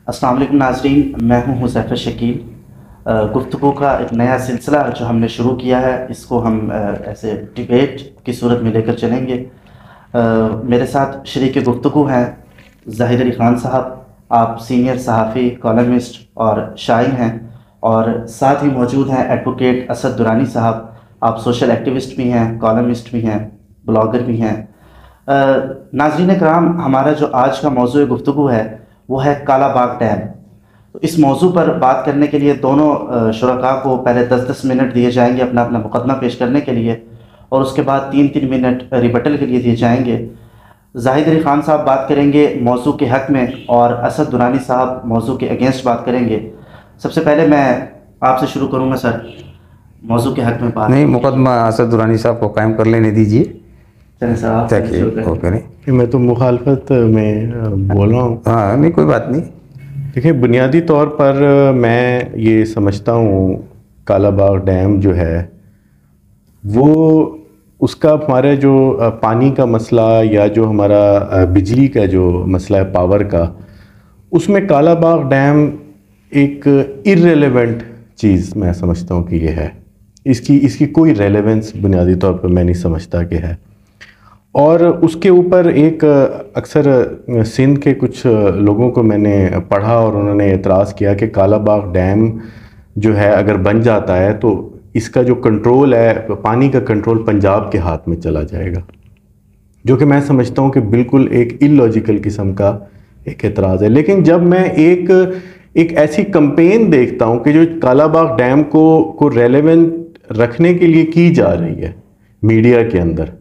अस्सलाम वालेकुम नाज़रीन, मैं हूँ हुज़ैफ़ा शकील। गुफ्तगू का एक नया सिलसिला जो हमने शुरू किया है, इसको हम ऐसे डिबेट की सूरत में लेकर चलेंगे। मेरे साथ शरीक गुफ्तगू हैं ज़ाहिद अली ख़ान साहब। आप सीनियर सहाफ़ी, कॉलमिस्ट और शायर हैं, और साथ ही मौजूद हैं एडवोकेट असद दुरानी साहब। आप सोशल एक्टिविस्ट भी हैं, कॉलमिस्ट भी हैं, ब्लॉगर भी हैं। नाज़रीन कराम, हमारा जो आज का मौज़ू गुफ्तगू है वो है काला बाग डैम। तो इस मौजू पर बात करने के लिए दोनों शुरका को पहले 10-10 मिनट दिए जाएंगे अपना अपना मुकदमा पेश करने के लिए, और उसके बाद 3-3 मिनट रिबटल के लिए दिए जाएंगे। ज़ाहिद अली ख़ान साहब बात करेंगे मौजू के हक़ में, और असद दुरानी साहब मौजू के अगेंस्ट बात करेंगे। सबसे पहले मैं आपसे शुरू करूँगा सर, मौजू के हक़ में बात। नहीं, मुकदमा असद दुरानी साहब को कायम कर लेने दीजिए। चलें सर, आप शुरू करें। वो करें। मैं तो मुखालफत में बोल रहा हूँ। हाँ, नहीं कोई बात नहीं। देखिए, बुनियादी तौर पर मैं ये समझता हूँ काला बाग डैम जो है वो उसका हमारे जो पानी का मसला या जो हमारा बिजली का जो मसला है पावर का, उसमें काला बाग डैम एक इर्रेलेवेंट चीज़ मैं समझता हूँ कि ये है। इसकी कोई रेलेवेंस बुनियादी तौर पर मैं नहीं समझता कि है। और उसके ऊपर एक अक्सर सिंध के कुछ लोगों को मैंने पढ़ा और उन्होंने एतराज़ किया कि काला बाग डैम जो है अगर बन जाता है तो इसका जो कंट्रोल है, पानी का कंट्रोल पंजाब के हाथ में चला जाएगा, जो कि मैं समझता हूँ कि बिल्कुल एक इलॉजिकल किस्म का एक एतराज़ है। लेकिन जब मैं एक ऐसी कंपेन देखता हूँ कि जो काला बाग डैम को रेलेवेंट रखने के लिए की जा रही है मीडिया के अंदर,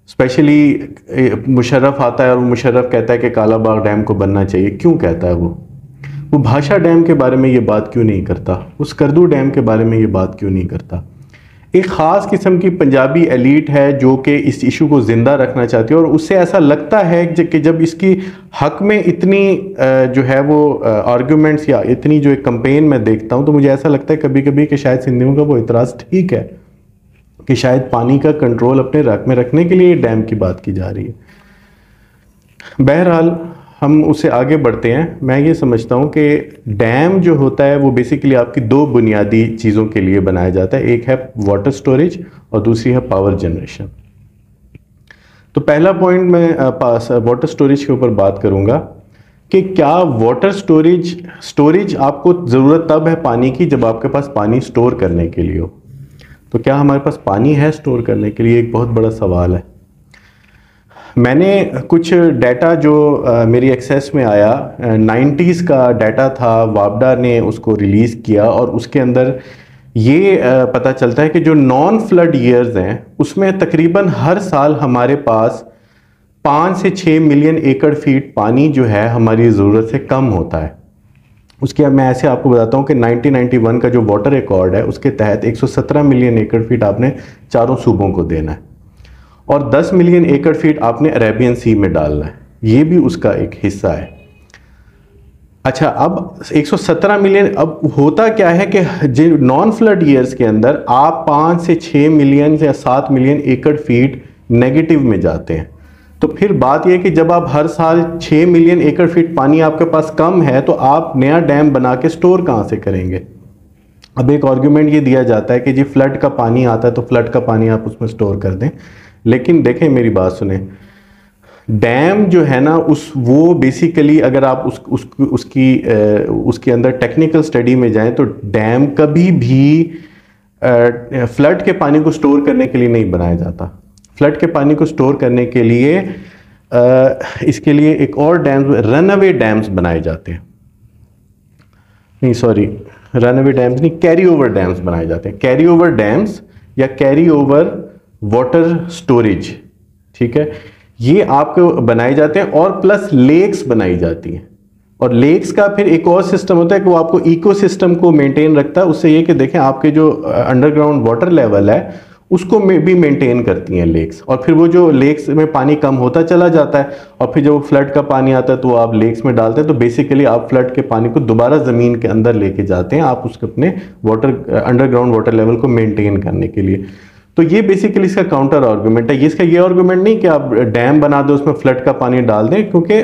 स्पेशली मुशर्रफ आता है और मुशर्रफ कहता है कि काला बाग डैम को बनना चाहिए। क्यों कहता है वो भाषा डैम के बारे में ये बात क्यों नहीं करता? उस करदू डैम के बारे में ये बात क्यों नहीं करता? एक ख़ास किस्म की पंजाबी एलीट है जो कि इस इशू को ज़िंदा रखना चाहती है, और उससे ऐसा लगता है कि जब इसकी हक में इतनी जो है वो आर्गूमेंट्स या इतनी जो एक कंपेन मैं देखता हूँ, तो मुझे ऐसा लगता है कभी कभी कि शायद सिंधियों का वो इतराज़ ठीक है कि शायद पानी का कंट्रोल अपने रख में रखने के लिए डैम की बात की जा रही है। बहरहाल हम उससे आगे बढ़ते हैं। मैं ये समझता हूँ कि डैम जो होता है वो बेसिकली आपकी दो बुनियादी चीज़ों के लिए बनाया जाता है। एक है वाटर स्टोरेज और दूसरी है पावर जनरेशन। तो पहला पॉइंट मैं वाटर स्टोरेज के ऊपर बात करूँगा कि क्या वाटर स्टोरेज आपको ज़रूरत तब है पानी की जब आपके पास पानी स्टोर करने के लिए हो। तो क्या हमारे पास पानी है स्टोर करने के लिए? एक बहुत बड़ा सवाल है। मैंने कुछ डाटा जो मेरी एक्सेस में आया, 90s का डाटा था, वापडा ने उसको रिलीज़ किया, और उसके अंदर ये पता चलता है कि जो नॉन फ्लड ईयर्स हैं उसमें तकरीबन हर साल हमारे पास 5 से 6 मिलियन एकड़ फीट पानी जो है हमारी ज़रूरत से कम होता है। उसके मैं ऐसे आपको बताता हूँ कि 1991 का जो वाटर रिकॉर्ड है उसके तहत 117 मिलियन एकड़ फीट आपने चारों सूबों को देना है, और 10 मिलियन एकड़ फीट आपने अरेबियन सी में डालना है। ये भी उसका एक हिस्सा है। अच्छा, अब 117 मिलियन, अब होता क्या है कि जो नॉन फ्लड ईयर्स के अंदर आप 5 से 6 मिलियन या 7 मिलियन एकड़ फीट नेगेटिव में जाते हैं। तो फिर बात यह कि जब आप हर साल 6 मिलियन एकड़ फीट पानी आपके पास कम है तो आप नया डैम बना के स्टोर कहाँ से करेंगे? अब एक आर्गुमेंट ये दिया जाता है कि जी फ्लड का पानी आता है तो फ्लड का पानी आप उसमें स्टोर कर दें। लेकिन देखें, मेरी बात सुने, डैम जो है ना वो बेसिकली अगर आप उसके अंदर टेक्निकल स्टडी में जाएं तो डैम कभी भी फ्लड के पानी को स्टोर करने के लिए नहीं बनाया जाता। फ्लड के पानी को स्टोर करने के लिए इसके लिए एक और डैम्स, रनअवे डैम्स बनाए जाते हैं। नहीं सॉरी, रनअवे डैम्स नहीं, कैरी ओवर डैम्स बनाए जाते हैं। कैरी ओवर डैम्स या कैरी ओवर वाटर स्टोरेज, ठीक है, ये आपको बनाए जाते हैं, और प्लस लेक्स बनाई जाती हैं। और लेक्स का फिर एक और सिस्टम होता है कि वो आपको इकोसिस्टम को मेंटेन रखता है। उससे ये कि देखें आपके जो अंडरग्राउंड वाटर लेवल है उसको भी मेंटेन करती हैं लेक्स, और फिर वो जो लेक्स में पानी कम होता चला जाता है, और फिर जब फ्लड का पानी आता है तो आप लेक्स में डालते हैं। तो बेसिकली आप फ्लड के पानी को दोबारा ज़मीन के अंदर लेके जाते हैं, आप उसके अपने अंडरग्राउंड वाटर लेवल को मेंटेन करने के लिए। तो ये बेसिकली इसका काउंटर आर्गूमेंट है। इसका ये आर्गूमेंट नहीं कि आप डैम बना दो उसमें फ्लड का पानी डाल दें, क्योंकि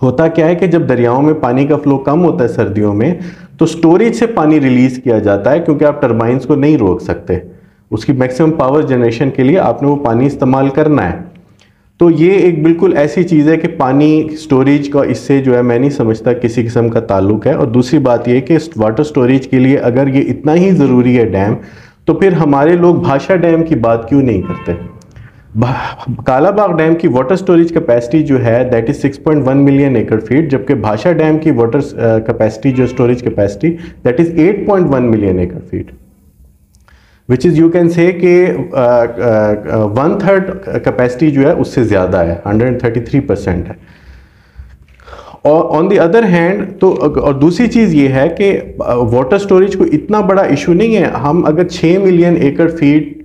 होता क्या है कि जब दरियाओं में पानी का फ्लो कम होता है सर्दियों में, तो स्टोरेज से पानी रिलीज किया जाता है, क्योंकि आप टरबाइंस को नहीं रोक सकते, उसकी मैक्सिमम पावर जनरेशन के लिए आपने वो पानी इस्तेमाल करना है। तो ये एक बिल्कुल ऐसी चीज़ है कि पानी स्टोरेज का इससे जो है मैं नहीं समझता किसी किस्म का ताल्लुक है। और दूसरी बात ये कि वाटर स्टोरेज के लिए अगर ये इतना ही ज़रूरी है डैम, तो फिर हमारे लोग भाषा डैम की बात क्यों नहीं करते। कालाबाग डैम की वाटर स्टोरेज कैपेसिटी जो है that is 6.1 million acre feet, जबकि भाषा डैम की वाटर कैपेसिटी जो storage capacity that is 8.1 million acre feet, which is you can say कि 1/3 कैपेसिटी जो है उससे ज़्यादा है, 133% है। और ऑन द अदर हैंड तो और दूसरी चीज़ ये है कि वाटर स्टोरेज को इतना बड़ा इशू नहीं है। हम अगर 6 मिलियन एकड़ फीट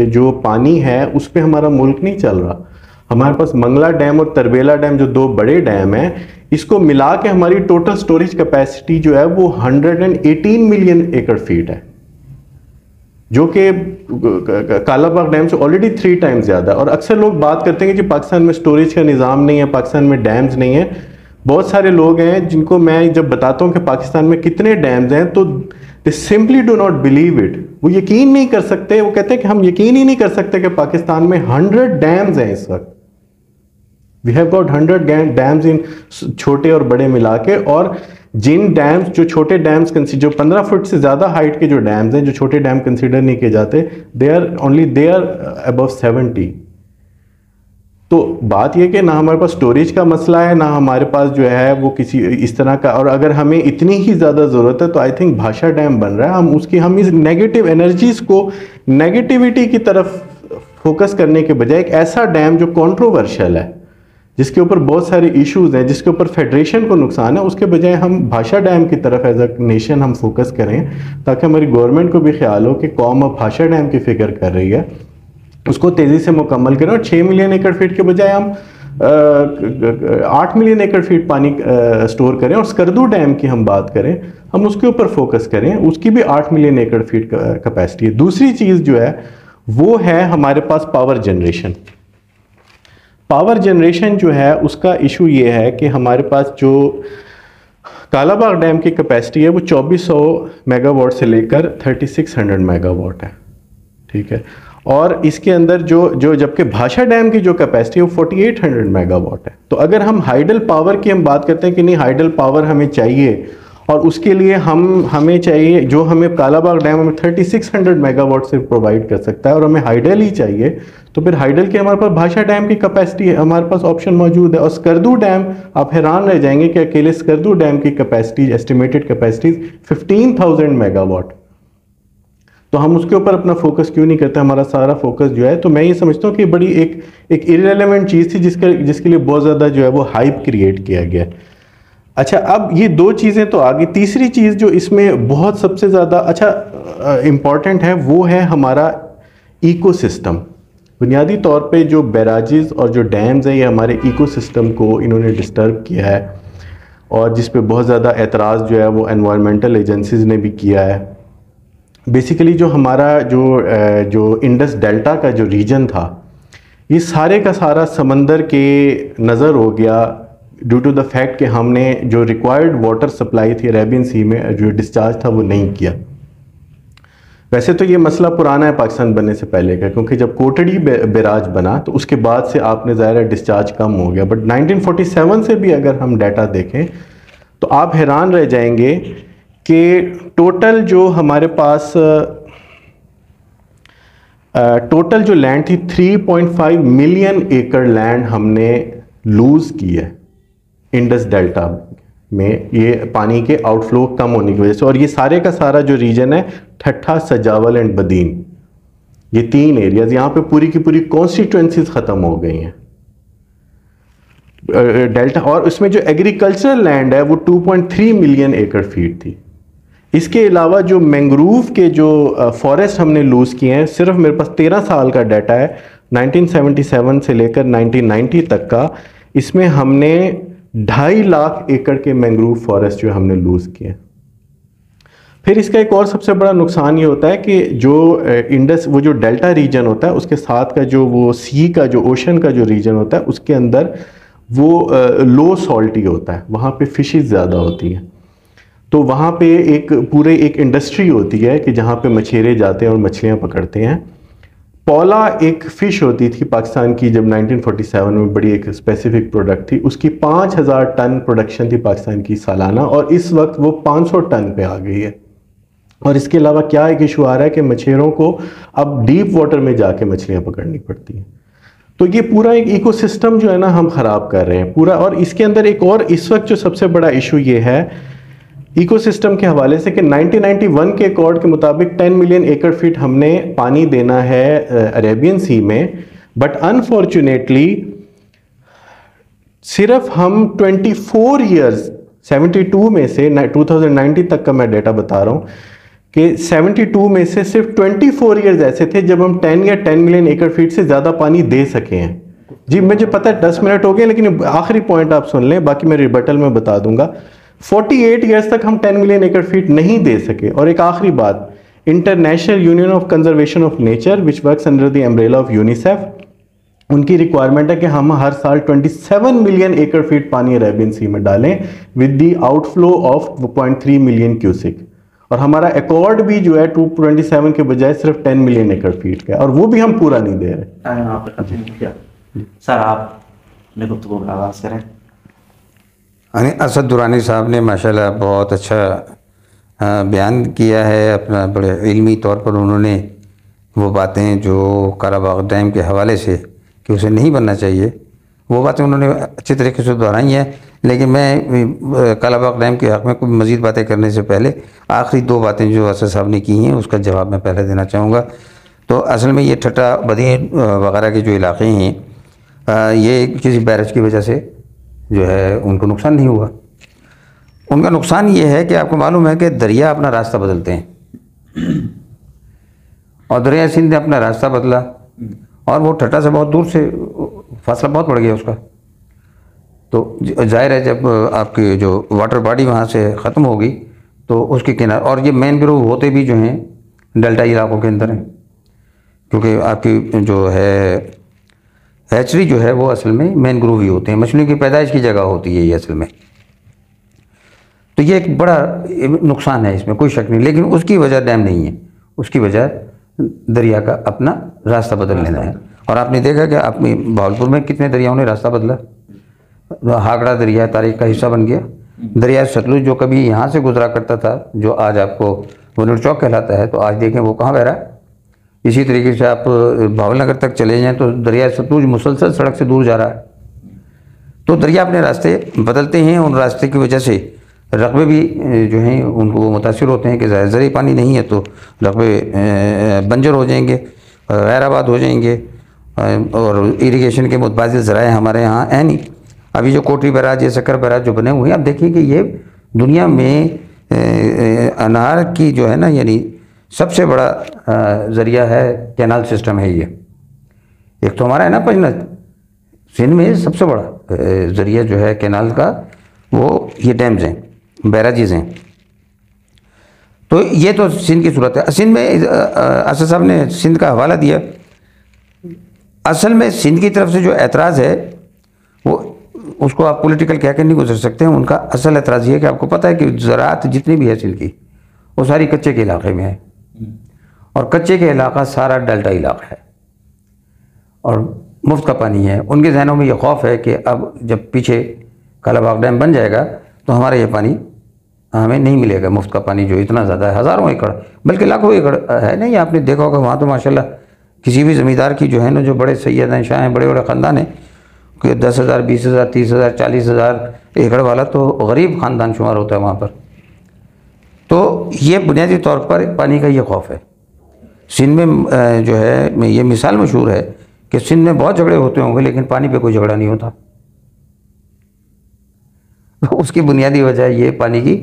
जो पानी है उस पर हमारा मुल्क नहीं चल रहा। हमारे पास मंगला डैम और तरबेला डैम जो दो बड़े डैम हैं, इसको मिला के हमारी टोटल स्टोरेज कैपेसिटी जो है वो 118 मिलियन एकड़ फीट है, जो कि कालाबाग डैम से ऑलरेडी 3 टाइम्स ज़्यादा है। और अक्सर लोग बात करते हैं कि पाकिस्तान में स्टोरेज का निज़ाम नहीं है, पाकिस्तान में डैम्स नहीं है। बहुत सारे लोग हैं जिनको मैं जब बताता हूँ कि पाकिस्तान में कितने डैम्स हैं, तो दे simply do not believe it. वो यकीन नहीं कर सकते, वो कहते हैं कि हम यकीन ही नहीं कर सकते कि पाकिस्तान में 100 डैम्स हैं इस वक्त। वी हैव गॉट 100 डैम्स इन, छोटे और बड़े मिला के। और जिन डैम्स जो छोटे डैम्स जो 15 फुट से ज़्यादा हाइट के जो डैम्स हैं, जो छोटे डैम कंसिडर नहीं किए जाते, दे आर अबव 70। तो बात यह कि ना हमारे पास स्टोरेज का मसला है, ना हमारे पास जो है वो किसी इस तरह का। और अगर हमें इतनी ही ज़्यादा ज़रूरत है तो आई थिंक भाषा डैम बन रहा है। हम इस नेगेटिव एनर्जीज़ को नेगेटिविटी की तरफ फोकस करने के बजाय एक ऐसा डैम जो कंट्रोवर्शियल है, जिसके ऊपर बहुत सारे इश्यूज हैं, जिसके ऊपर फेडरेशन को नुकसान है, उसके बजाय हम भाषा डैम की तरफ एज अ नेशन हम फोकस करें, ताकि हमारी गवर्नमेंट को भी ख्याल हो कि कौम अब भाषा डैम की फिक्र कर रही है, उसको तेज़ी से मुकम्मल करें। और 6 मिलियन एकड़ फीट के बजाय हम 8 मिलियन एकड़ फीट पानी स्टोर करें। और स्कर्दू डैम की हम बात करें, हम उसके ऊपर फोकस करें, उसकी भी 8 मिलियन एकड़ फीट कैपेसिटी है। दूसरी चीज़ जो है वो है हमारे पास पावर जनरेशन। पावर जनरेशन जो है उसका इशू ये है कि हमारे पास जो कालाबाग डैम की कैपेसिटी है वो 2400 मेगावाट से लेकर 3600 मेगावाट है, ठीक है। और इसके अंदर जो जबकि भाषा डैम की जो कैपेसिटी है वो 4800 मेगावाट है। तो अगर हम हाइडल पावर की हम बात करते हैं कि नहीं हाइडल पावर हमें चाहिए, और उसके लिए हमें चाहिए जो हमें कालाबाग डैम हमें 3600 मेगावाट से प्रोवाइड कर सकता है, और हमें हाइडल ही चाहिए, तो फिर हाइडल के हमारे पास भाषा डैम की कैपेसिटी है, हमारे पास ऑप्शन मौजूद है। और स्कर्दू डैम, आप हैरान रह जाएंगे कि अकेले स्कर्दू डैम की कैपेसिटी एस्टिमेटेड कैपेसिटी 15,000 मेगावाट। तो हम उसके ऊपर अपना फोकस क्यों नहीं करते, हमारा सारा फोकस जो है। तो मैं ये समझता हूँ कि बड़ी एक इररिलेवेंट चीज़ थी जिसके लिए बहुत ज़्यादा जो है वो हाइप क्रिएट किया गया। अच्छा, अब ये दो चीज़ें तो आ गई। तीसरी चीज़ जो इसमें बहुत सबसे ज़्यादा इम्पॉर्टेंट है वो है हमारा इकोसिस्टम। बुनियादी तौर पे जो बैराजेस और जो डैम्स हैं ये हमारे इकोसिस्टम को इन्होंने डिस्टर्ब किया है, और जिस पे बहुत ज़्यादा एतराज़ जो है वो एनवायरमेंटल एजेंसीज़ ने भी किया है। बेसिकली जो हमारा जो इंडस डेल्टा का जो रीजन था, ये सारे का सारा समंदर के नज़र हो गया ड्यू टू द फैक्ट कि हमने जो रिक्वायर्ड वाटर सप्लाई थी अरेबियन सी में जो डिस्चार्ज था वो नहीं किया। वैसे तो ये मसला पुराना है पाकिस्तान बनने से पहले का, क्योंकि जब कोटड़ी बैराज बना तो उसके बाद से आपने ज़ाहिर डिस्चार्ज कम हो गया। बट 1947 से भी अगर हम डाटा देखें तो आप हैरान रह जाएंगे कि टोटल जो हमारे पास टोटल जो लैंड थी 3.5 मिलियन एकड़ लैंड हमने लूज़ की है इंडस डेल्टा में, ये पानी के आउटफ्लो कम होने की वजह से। और ये सारे का सारा जो रीजन है ठट्ठा, सजावल एंड बदीन, ये 3 एरियाज, यहाँ पे पूरी की पूरी कॉन्स्टिट्यूएंसीज ख़त्म हो गई हैं डेल्टा। और उसमें जो एग्रीकल्चरल लैंड है वो 2.3 मिलियन एकड़ फीट थी। इसके अलावा जो मैंग्रोव के जो फॉरेस्ट हमने लूज़ किए हैं, सिर्फ मेरे पास 13 साल का डाटा है 1977 से लेकर 1990 तक का, इसमें हमने 2.5 लाख एकड़ के मैंग्रोव फॉरेस्ट जो हमने लूज़ किए। फिर इसका एक और सबसे बड़ा नुकसान ये होता है कि जो इंडस वो जो डेल्टा रीजन होता है उसके साथ का जो वो सी का जो ओशन का जो रीजन होता है उसके अंदर वो लो सॉल्टी होता है, वहाँ पे फिशेस ज़्यादा होती हैं। तो वहाँ पे एक इंडस्ट्री होती है कि जहाँ पे मछेरे जाते हैं और मछलियाँ पकड़ते हैं। पौला एक फ़िश होती थी पाकिस्तान की, जब 1947 में बड़ी एक स्पेसिफिक प्रोडक्ट थी, उसकी 5000 टन प्रोडक्शन थी पाकिस्तान की सालाना, और इस वक्त वो 500 टन पे आ गई है। और इसके अलावा क्या एक इशू आ रहा है कि मछेरों को अब डीप वाटर में जाके मछलियाँ पकड़नी पड़ती हैं। तो ये पूरा एक इकोसिस्टम जो है ना हम ख़राब कर रहे हैं पूरा। और इसके अंदर एक और इस वक्त जो सबसे बड़ा इशू ये है इकोसिस्टम के हवाले से कि 1991 के अकॉर्ड के मुताबिक 10 मिलियन एकड़ फीट हमने पानी देना है अरेबियन सी में, बट अनफॉर्चुनेटली सिर्फ हम 24 ईयर्स 72 में से 2019 तक का मैं डेटा बता रहा हूँ कि 72 में से सिर्फ 24 ईयर्स ऐसे थे जब हम 10 या 10 मिलियन एकड़ फीट से ज़्यादा पानी दे सके हैं। जी मुझे पता है 10 मिनट हो गए, लेकिन आखिरी पॉइंट आप सुन लें, बाकी मैं रिबटल में बता दूंगा। 48 ईयर्स तक हम 10 मिलियन एकड़ फीट नहीं दे सके। और एक आखिरी बात, international union of conservation of nature which works under the umbrella of UNICEF, उनकी रिक्वायरमेंट है कि हम हर साल 27 मिलियन एकड़ फीट पानी अरेबियन सी में डालें with the outflow of 0.3 million cusec. और हमारा अकॉर्ड भी जो है 227 के बजाय सिर्फ 10 मिलियन एकड़ फीट का है, और वो भी हम पूरा नहीं दे रहे। सर आप मेरे गुफ्तगू का आगाज़ करें। असद दुरानी साहब ने माशाल्लाह बहुत अच्छा बयान किया है अपना, बड़े इल्मी तौर पर उन्होंने वो बातें जो कालाबाग डैम के हवाले से कि उसे नहीं बनना चाहिए, वो बातें उन्होंने अच्छी तरीके से दोहराई हैं। लेकिन मैं कालाबाग डैम के हक़ में कोई मज़ीद बातें करने से पहले आखिरी 2 बातें जो असद साहब ने की हैं उसका जवाब मैं पहले देना चाहूँगा। तो असल में ये ठट्टा बदीन वगैरह के जो इलाक़े हैं ये किसी बैरज की वजह से जो है उनको नुकसान नहीं हुआ। उनका नुकसान ये है कि आपको मालूम है कि दरिया अपना रास्ता बदलते हैं, और दरिया सिंध ने अपना रास्ता बदला और वो ठट्टा से बहुत दूर से फासला बहुत बढ़ गया उसका। तो जाहिर है जब आपकी जो वाटर बॉडी वहाँ से ख़त्म होगी तो उसके किनारे, और ये मेन ग्रोव होते भी जो हैं डेल्टा इलाकों के अंदर हैं, क्योंकि आपकी जो है हैचरी जो है वो असल में मेन ग्रोव ही होते हैं, मछलियों की पैदाइश की जगह होती है ये असल में। तो ये एक बड़ा नुकसान है, इसमें कोई शक नहीं, लेकिन उसकी वजह डैम नहीं है, उसकी वजह दरिया का अपना रास्ता बदल लेना है। और आपने देखा कि अपने भावलपुर में कितने दरियाओं ने रास्ता बदला। हागड़ा दरिया तारीख का हिस्सा बन गया, दरिया सतलुज जो कभी यहाँ से गुजरा करता था, जो आज आपको वनुर चौक कहलाता है, तो आज देखें वो कहाँ बह रहा है। इसी तरीके से आप भावलनगर तक चले जाएँ तो दरिया सतलुज मुसलसल सड़क से दूर जा रहा है। तो दरिया अपने रास्ते बदलते हैं, उन रास्ते की वजह से रकबे भी जो हैं उनको मुतासिर होते हैं कि ज़रिए पानी नहीं है तो रकबे बंजर हो जाएंगे, गैराबाद हो जाएंगे, और इरिगेशन के मुतबादिल ज़राए हमारे यहाँ है नहीं। अभी जो कोटरी बैराज, ये शक्कर बैराज जो बने हुए हैं, आप देखिए कि ये दुनिया में अनार की जो है ना, यानी सबसे बड़ा ज़रिया है, कैनाल सिस्टम है ये। एक तो हमारा है ना पंजनद, सिंध में सबसे बड़ा ज़रिया जो है कैनाल का, वो ये डैम्स हैं, बैराजेज़ हैं। तो ये तो सिंध की सूरत है। सिंध में असद साहब ने सिंध का हवाला दिया। असल में सिंध की तरफ से जो एतराज़ है वो उसको आप पॉलिटिकल कह के नहीं गुजर सकते हैं। उनका असल एतराज़ ये है कि आपको पता है कि ज़राअत जितनी भी है सिंध की वो सारी कच्चे के इलाके में है, और कच्चे के इलाका सारा डेल्टा इलाका है और मुफ्त का पानी है। उनके जहनों में ये खौफ है कि अब जब पीछे कालाबाग डैम बन जाएगा तो हमारा ये पानी हमें नहीं मिलेगा, मुफ्त का पानी जो इतना ज़्यादा है, हज़ारों एकड़ बल्कि लाखों एकड़ है। नहीं, आपने देखा होगा वहाँ तो माशाल्लाह किसी भी ज़मींदार की जो है ना, जो बड़े सैयद हैं, शाह हैं, बड़े बड़े ख़ानदान हैं, कि 10,000, 20,000, 30,000, 40,000 एकड़ वाला तो गरीब ख़ानदान शुमार होता है वहाँ पर। तो ये बुनियादी तौर पर पानी का ये खौफ है। सिंध में जो है ये मिसाल मशहूर है कि सिंध में बहुत झगड़े होते होंगे लेकिन पानी पे कोई झगड़ा नहीं होता। तो उसकी बुनियादी वजह ये पानी की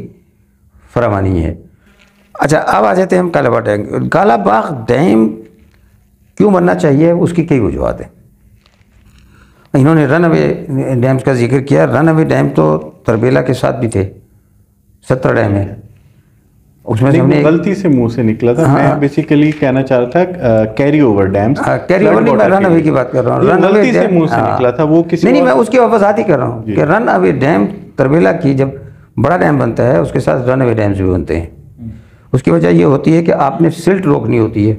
फरावानी है। अच्छा, अब आ जाते हैं हम कालाबाग डैम। कालाबाग डैम क्यों बनना चाहिए, उसकी कई वजूहत हैं। इन्होंने रन अवे डैम्स का जिक्र किया। रन अवे डैम तो तरबेला के साथ भी थे, 17 डैम है, उसमें से हमने गलती से मुंह से निकला था। मैं बेसिकली कहना चाह रहा था carry over dams. Carry over नहीं, मैं रन अवे की बात कर रहा हूँ। रन गलती से मुंह से निकला था वो किसी नहीं, मैं उसकी वजाहत ही कर रहा हूँ कि रन अवे डैम तरबेला की जब बड़ा डैम बनता है उसके साथ रन अवे डैम्स भी बनते हैं। उसकी वजह ये होती है कि आपने सिल्ट रोकनी होती है,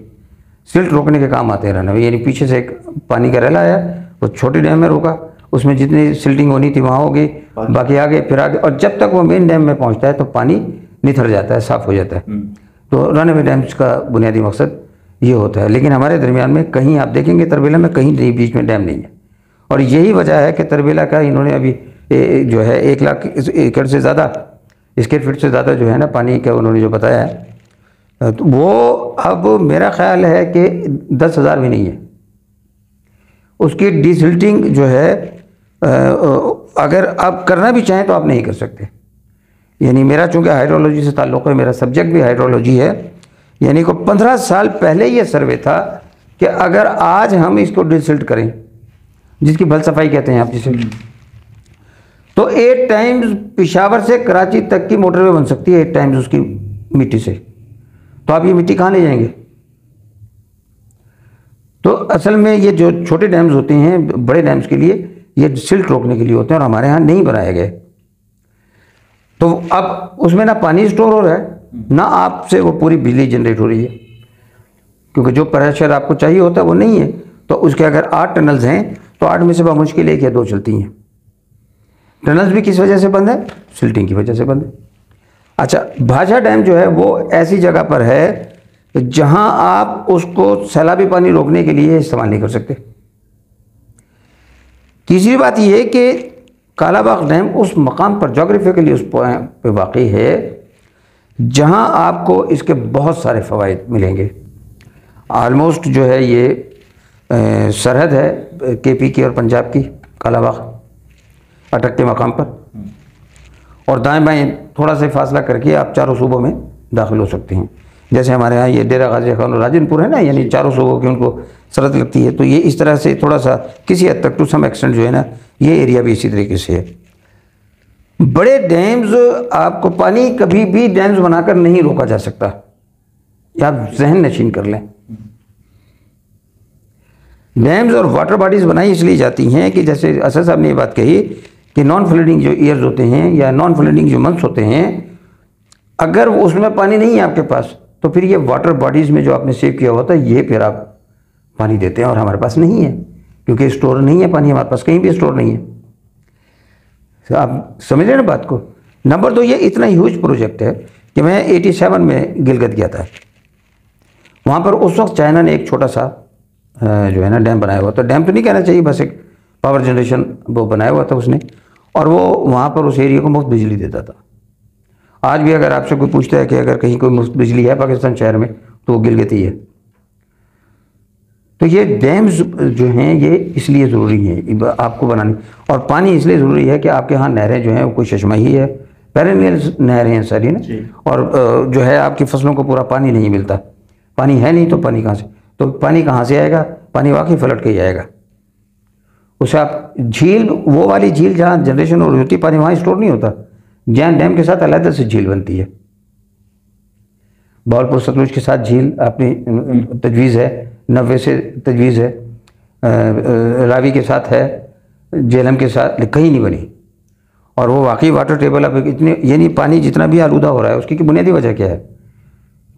सिल्ट रोकने के काम आते हैं रन अवे। यानी पीछे से एक पानी का रेला आया, वो छोटे डैम में रोका, उसमें जितनी सिल्टिंग होनी थी वहाँ हो गई, बाकी आगे फिर आगे, और जब तक वो मेन डैम में पहुँचता है तो पानी निथर जाता है, साफ हो जाता है। तो रन अवे डैम्स का बुनियादी मकसद ये होता है। लेकिन हमारे दरमियान में कहीं आप देखेंगे तरबेला में कहीं नहीं, बीच में डैम नहीं है। और यही वजह है कि तरबेला का इन्होंने अभी जो है 1 लाख एकड़ से ज़्यादा, स्क्वायर फीट से ज़्यादा जो है ना पानी का उन्होंने जो बताया है, तो वो अब मेरा ख्याल है कि 10,000 भी नहीं है। उसकी डिसिल्टिंग जो है अगर आप करना भी चाहें तो आप नहीं कर सकते। यानी मेरा चूँकि हाइड्रोलॉजी से ताल्लुक़ है, मेरा सब्जेक्ट भी हाइड्रोलॉजी है, यानी को 15 साल पहले ये सर्वे था कि अगर आज हम इसको डिसिल्ट करें, जिसकी भल सफाई कहते हैं आप जिसे, तो 8 टाइम्स पेशावर से कराची तक की मोटरवे बन सकती है 8 टाइम्स उसकी मिट्टी से। तो आप ये मिट्टी कहाँ ले जाएंगे? तो असल में ये जो छोटे डैम्स होते हैं बड़े डैम्स के लिए ये सिल्ट रोकने के लिए होते हैं और हमारे यहाँ नहीं बनाए गए। तो अब उसमें ना पानी स्टोर हो रहा है ना आपसे वो पूरी बिजली जनरेट हो रही है, क्योंकि जो प्रेशर आपको चाहिए होता है वो नहीं है। तो उसके अगर 8 टनल्स हैं तो 8 में से बामुश्किल 1 या 2 चलती हैं। टनल्स भी किस वजह से बंद है? सिल्टिंग की वजह से बंद है। अच्छा, भाजा डैम जो है वो ऐसी जगह पर है जहां आप उसको सैलाबी पानी रोकने के लिए इस्तेमाल नहीं कर सकते। तीसरी बात यह है कि कालाबाग डैम उस मकाम पर जोग्राफिकली उस पे वाक़ई है जहां आपको इसके बहुत सारे फ़वाइद मिलेंगे। आलमोस्ट जो है ये सरहद है KP की और पंजाब की, कालाबाग अटकते मकाम पर, और दाएं बाएं थोड़ा सा फासला करके आप चारों सूबों में दाखिल हो सकते हैं। जैसे हमारे यहाँ ये डेरा गाजी खान और राजनपुर है ना, यानी चारों सूबों की उनको सरहद लगती है। तो ये इस तरह से थोड़ा सा किसी हद तक टू सम एक्सटेंट जो है ना, ये एरिया भी इसी तरीके से है। बड़े डैम्स आपको पानी कभी भी डैम्स बनाकर नहीं रोका जा सकता, या आप जहन नशीन कर लें। डैम्स और वाटर बॉडीज़ बनाई इसलिए जाती हैं कि जैसे असद साहब ने ये बात कही कि नॉन फ्लडिंग जो ईयर्स होते हैं या नॉन फ्लडिंग जो मंथ्स होते हैं, अगर उसमें पानी नहीं है आपके पास तो फिर ये वाटर बॉडीज़ में जो आपने सेव किया होता है ये फिर आप पानी देते हैं, और हमारे पास नहीं है क्योंकि स्टोर नहीं है पानी, हमारे पास कहीं भी स्टोर नहीं है। तो आप समझ रहे हैं ना बात को। नंबर 2, ये इतना ह्यूज प्रोजेक्ट है कि मैं 87 में गिलगित गया था। वहाँ पर उस वक्त चाइना ने एक छोटा सा जो है ना डैम बनाया हुआ था। डैम तो नहीं कहना चाहिए, बस एक पावर जनरेशन वो बनाया हुआ था उसने, और वो वहाँ पर उस एरिया को मुफ्त बिजली देता था। आज भी अगर आपसे कोई पूछता है कि अगर कहीं कोई मुफ्त बिजली है पाकिस्तान शहर में तो वो गिलगित ही है। तो ये डैम्स जो हैं ये इसलिए ज़रूरी हैं आपको बनाने, और पानी इसलिए ज़रूरी है कि आपके यहाँ नहरें जो हैं वो कोई चश्मा ही है, पेरेनियल नहरें हैं सारी ना, और जो है आपकी फसलों को पूरा पानी नहीं मिलता। पानी है नहीं तो पानी कहाँ से, तो पानी कहाँ से आएगा? पानी वाकई पलट के ही आएगा। उसे आप झील, वो वाली झील जहाँ जनरेशन हो रही होती है पानी वहाँ स्टोर नहीं होता, जहाँ डैम के साथ अलग से झील बनती है। बावलपुर सतलुज के साथ झील अपनी तजवीज़ है, 90 से तजवीज़ है, रावी के साथ है, जेलम के साथ कहीं नहीं बनी। और वो वाकई वाटर टेबल अब इतने, यानी पानी जितना भी आलूदा हो रहा है उसकी बुनियादी वजह क्या है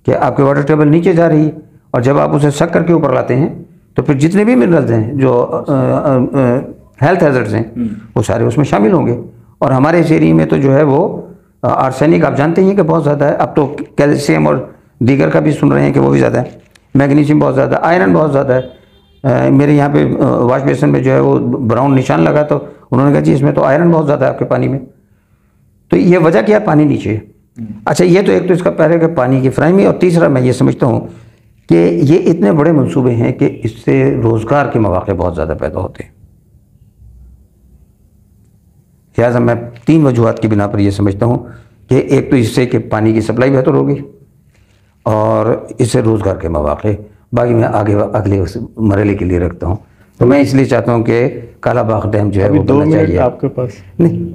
कि आपके वाटर टेबल नीचे जा रही है, और जब आप उसे सक करके ऊपर लाते हैं तो फिर जितने भी मिनरल्स हैं जो हेल्थ हैजर्ड्स हैं वो सारे उसमें शामिल होंगे। और हमारे इस एरिया में तो जो है वो आर्सेनिक आप जानते हैं कि बहुत ज़्यादा है। अब तो कैल्शियम और दीगर का भी सुन रहे हैं कि वो भी ज़्यादा है, मैग्नीशियम बहुत ज़्यादा, आयरन बहुत ज़्यादा है। मेरे यहाँ पे वाश बेसिन में जो है वो ब्राउन निशान लगा तो उन्होंने कहा जी इसमें तो आयरन बहुत ज़्यादा है आपके पानी में। तो ये वजह क्या है? पानी नीचे है। अच्छा, ये तो एक तो इसका पहले का पानी की फ्राहमी, और तीसरा मैं ये समझता हूँ कि ये इतने बड़े मंसूबे हैं कि इससे रोज़गार के मौके बहुत ज़्यादा पैदा होते हैं। लिहाजा मैं 3 वजूहात की बिना पर यह समझता हूँ कि एक तो इससे कि पानी की सप्लाई बेहतर होगी और इससे रोज़गार के मौके, बाकी मैं आगे अगले मरहले के लिए रखता हूँ। तो मैं इसलिए चाहता हूँ कि कालाबाग डैम जो है वो बनना चाहिए। आपके पास नहीं